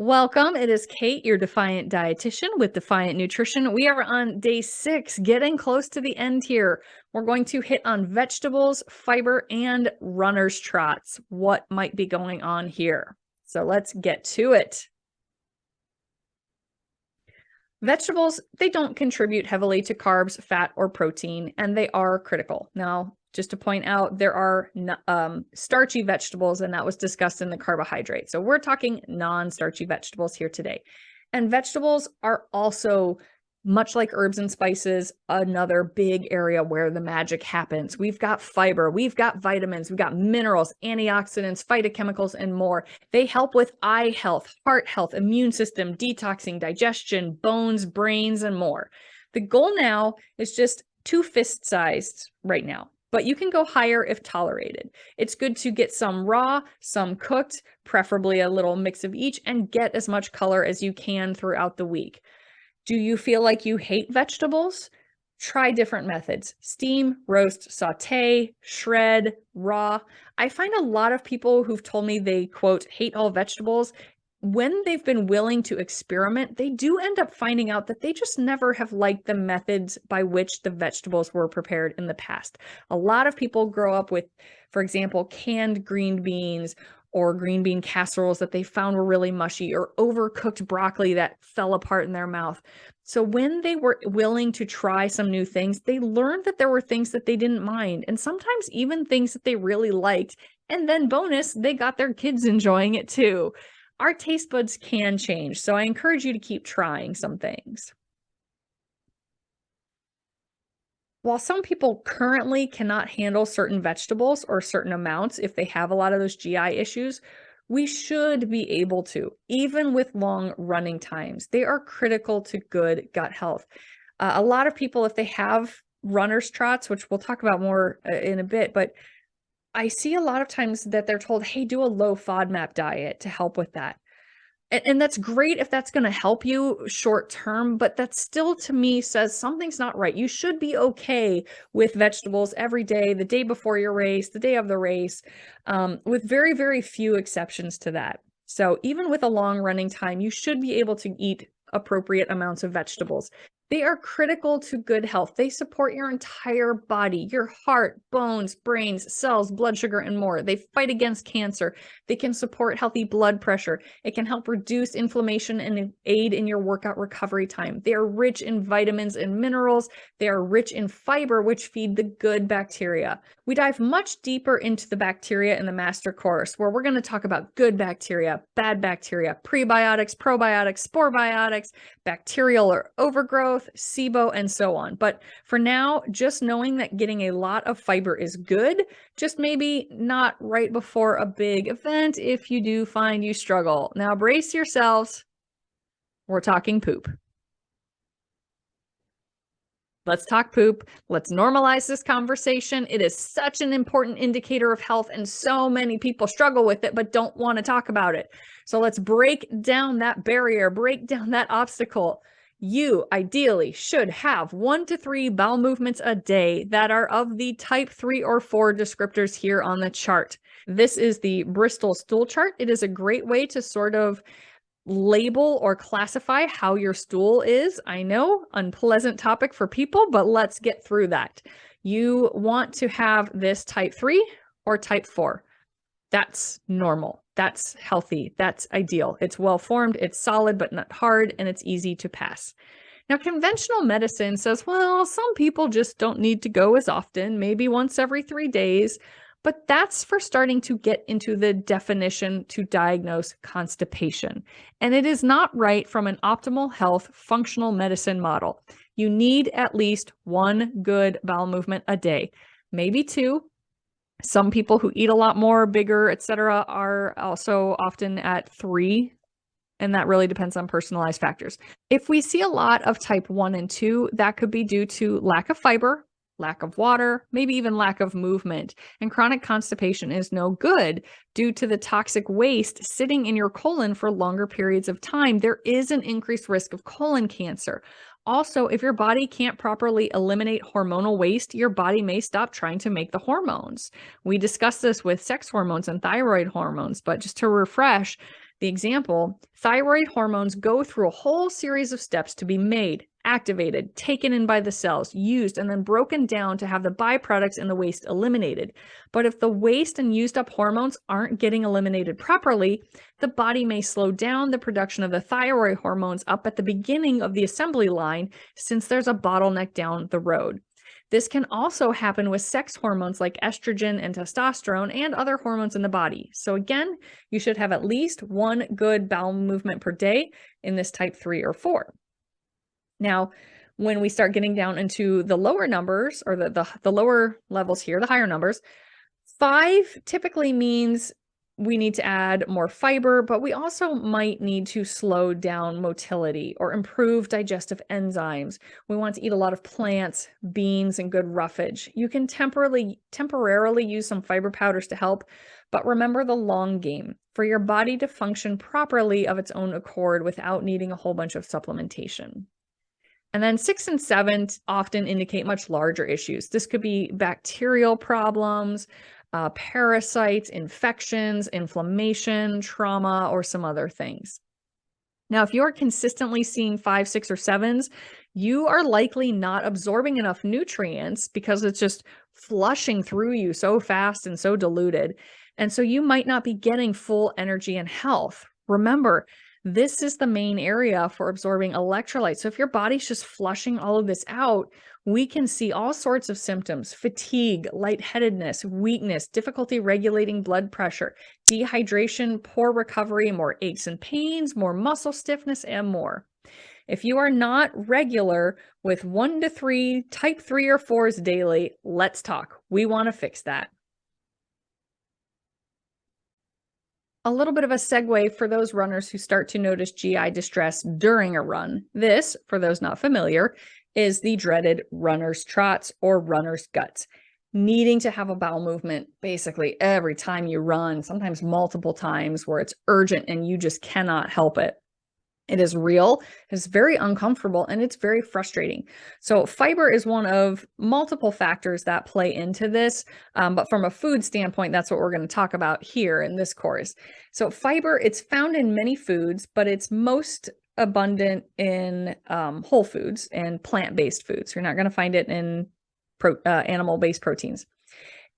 Welcome. It is Kate, your Defiant dietitian with Defiant Nutrition. We are on day 6, getting close to the end here. We're going to hit on vegetables, fiber, and runner's trots. What might be going on here? So let's get to it. Vegetables, they don't contribute heavily to carbs, fat, or protein, and they are critical. Now, just to point out, there are starchy vegetables, and that was discussed in the carbohydrate. So we're talking non-starchy vegetables here today. And vegetables are also, much like herbs and spices, another big area where the magic happens. We've got fiber, we've got vitamins, we've got minerals, antioxidants, phytochemicals, and more. They help with eye health, heart health, immune system, detoxing, digestion, bones, brains, and more. The goal now is just 2 fist-sized right now, but you can go higher if tolerated. It's good to get some raw, some cooked, preferably a little mix of each, and get as much color as you can throughout the week. Do you feel like you hate vegetables? Try different methods. Steam, roast, saute, shred, raw. I find a lot of people who've told me they, quote, hate all vegetables. When they've been willing to experiment, they do end up finding out that they just never have liked the methods by which the vegetables were prepared in the past. A lot of people grow up with, for example, canned green beans or green bean casseroles that they found were really mushy, or overcooked broccoli that fell apart in their mouth. So when they were willing to try some new things, they learned that there were things that they didn't mind, and sometimes even things that they really liked. And then bonus, they got their kids enjoying it too. Our taste buds can change, so I encourage you to keep trying some things. While some people currently cannot handle certain vegetables or certain amounts if they have a lot of those GI issues, we should be able to, even with long running times. They are critical to good gut health. A lot of people, if they have runner's trots, which we'll talk about more in a bit, but I see a lot of times that they're told, hey, do a low FODMAP diet to help with that. And that's great if that's going to help you short term, but that still to me says something's not right. You should be okay with vegetables every day, the day before your race, the day of the race, with very, very few exceptions to that. So even with a long running time, you should be able to eat appropriate amounts of vegetables. They are critical to good health. They support your entire body, your heart, bones, brains, cells, blood sugar, and more. They fight against cancer. They can support healthy blood pressure. It can help reduce inflammation and aid in your workout recovery time. They are rich in vitamins and minerals. They are rich in fiber, which feed the good bacteria. We dive much deeper into the bacteria in the master course, where we're going to talk about good bacteria, bad bacteria, prebiotics, probiotics, spore biotics, bacterial or overgrowth, SIBO, and so on. But for now, just knowing that getting a lot of fiber is good, just maybe not right before a big event if you do find you struggle. Now brace yourselves. We're talking poop. Let's talk poop. Let's normalize this conversation. It is such an important indicator of health, and so many people struggle with it but don't want to talk about it. So let's break down that barrier, break down that obstacle. You ideally should have 1 to 3 bowel movements a day that are of the type 3 or 4 descriptors here on the chart. This is the Bristol stool chart. It is a great way to sort of label or classify how your stool is. I know, unpleasant topic for people, but let's get through that. You want to have this type 3 or type 4. That's normal. That's healthy. That's ideal. It's well formed, it's solid but not hard, and it's easy to pass. Now, conventional medicine says, well, some people just don't need to go as often, maybe once every 3 days. But that's for starting to get into the definition to diagnose constipation. And it is not right from an optimal health functional medicine model. You need at least 1 good bowel movement a day, maybe 2. Some people who eat a lot more, bigger, etc., are also often at 3. And that really depends on personalized factors. If we see a lot of type 1 and 2, that could be due to lack of fiber, lack of water, maybe even lack of movement. And chronic constipation is no good due to the toxic waste sitting in your colon for longer periods of time. There is an increased risk of colon cancer. Also, if your body can't properly eliminate hormonal waste, your body may stop trying to make the hormones. We discussed this with sex hormones and thyroid hormones, but just to refresh, The example, thyroid hormones go through a whole series of steps to be made, activated, taken in by the cells, used, and then broken down to have the byproducts and the waste eliminated. But if the waste and used up hormones aren't getting eliminated properly, the body may slow down the production of the thyroid hormones up at the beginning of the assembly line since there's a bottleneck down the road. This can also happen with sex hormones like estrogen and testosterone and other hormones in the body. So again, you should have at least one good bowel movement per day in this type 3 or 4. Now, when we start getting down into the lower numbers or the lower levels here, the higher numbers, 5 typically means we need to add more fiber, but we also might need to slow down motility or improve digestive enzymes. We want to eat a lot of plants, beans, and good roughage. You can temporarily use some fiber powders to help, but remember the long game for your body to function properly of its own accord without needing a whole bunch of supplementation. And then 6 and 7 often indicate much larger issues. This could be bacterial problems, parasites, infections, inflammation, trauma, or some other things. Now, if you're consistently seeing 5, 6, or 7s, you are likely not absorbing enough nutrients because it's just flushing through you so fast and so diluted. And so you might not be getting full energy and health. Remember, this is the main area for absorbing electrolytes. So if your body's just flushing all of this out, we can see all sorts of symptoms: fatigue, lightheadedness, weakness, difficulty regulating blood pressure, dehydration, poor recovery, more aches and pains, more muscle stiffness, and more. If you are not regular with 1 to 3 type 3 or 4s daily, let's talk. We want to fix that. A little bit of a segue for those runners who start to notice GI distress during a run. This, for those not familiar, is the dreaded runner's trots or runner's guts. Needing to have a bowel movement basically every time you run, sometimes multiple times, where it's urgent and you just cannot help it. It is real, it's very uncomfortable, and it's very frustrating. So fiber is one of multiple factors that play into this, but from a food standpoint, that's what we're going to talk about here in this course. So fiber, it's found in many foods, but it's most abundant in whole foods and plant-based foods. You're not going to find it in animal-based proteins.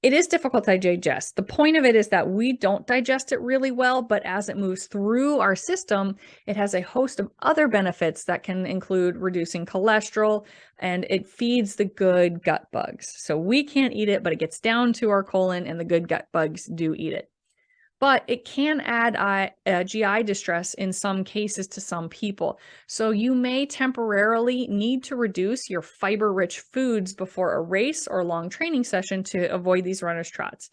It is difficult to digest. The point of it is that we don't digest it really well, but as it moves through our system, it has a host of other benefits that can include reducing cholesterol, and it feeds the good gut bugs. So we can't eat it, but it gets down to our colon and the good gut bugs do eat it. But it can add GI distress in some cases to some people. So you may temporarily need to reduce your fiber-rich foods before a race or long training session to avoid these runner's trots.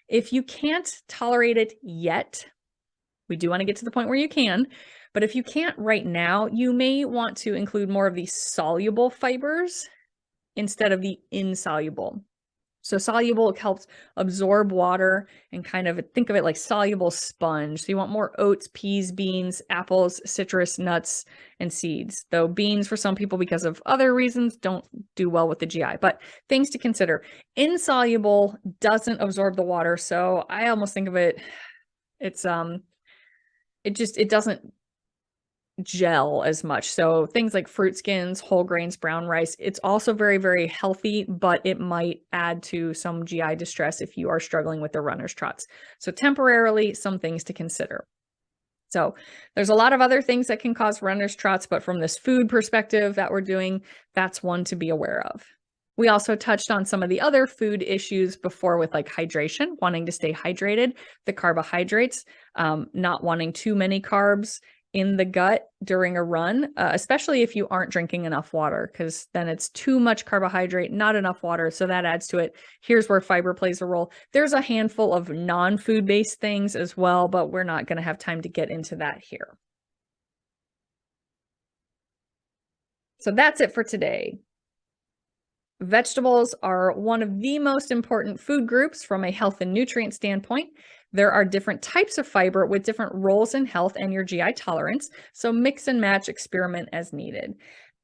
If you can't tolerate it yet, we do want to get to the point where you can, but if you can't right now, you may want to include more of the soluble fibers instead of the insoluble. So soluble helps absorb water and kind of think of it like soluble sponge. So you want more oats, peas, beans, apples, citrus, nuts, and seeds. Though beans for some people, because of other reasons, don't do well with the GI. But things to consider. Insoluble doesn't absorb the water. So I almost think of it, it doesn't gel as much. So things like fruit skins, whole grains, brown rice, it's also very, very healthy, but it might add to some GI distress if you are struggling with the runner's trots. So temporarily, some things to consider. So there's a lot of other things that can cause runner's trots, but from this food perspective that we're doing, that's one to be aware of. We also touched on some of the other food issues before with like hydration, wanting to stay hydrated, the carbohydrates, not wanting too many carbs in the gut during a run, especially if you aren't drinking enough water, because then it's too much carbohydrate, not enough water. So that adds to it. Here's where fiber plays a role. There's a handful of non-food based things as well, but we're not going to have time to get into that here. So that's it for today. Vegetables are one of the most important food groups from a health and nutrient standpoint. There are different types of fiber with different roles in health and your GI tolerance. So mix and match, experiment as needed.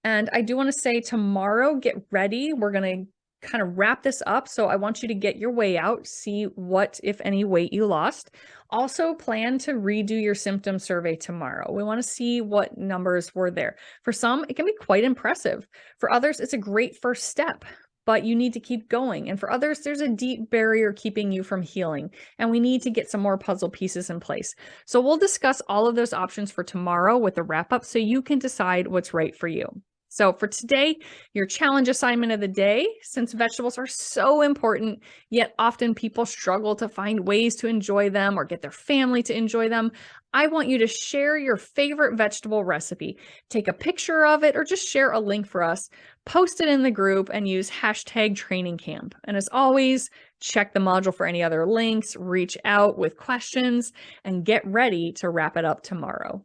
And I do want to say tomorrow, get ready. We're going to kind of wrap this up. So I want you to get your weigh out, see what, if any, weight you lost. Also plan to redo your symptom survey tomorrow. We want to see what numbers were there. For some, it can be quite impressive. For others, it's a great first step, but you need to keep going. And for others, there's a deep barrier keeping you from healing, and we need to get some more puzzle pieces in place. So we'll discuss all of those options for tomorrow with a wrap up so you can decide what's right for you. So for today, your challenge assignment of the day, since vegetables are so important, yet often people struggle to find ways to enjoy them or get their family to enjoy them, I want you to share your favorite vegetable recipe. Take a picture of it or just share a link for us, post it in the group, and use #trainingcamp. And as always, check the module for any other links, reach out with questions, and get ready to wrap it up tomorrow.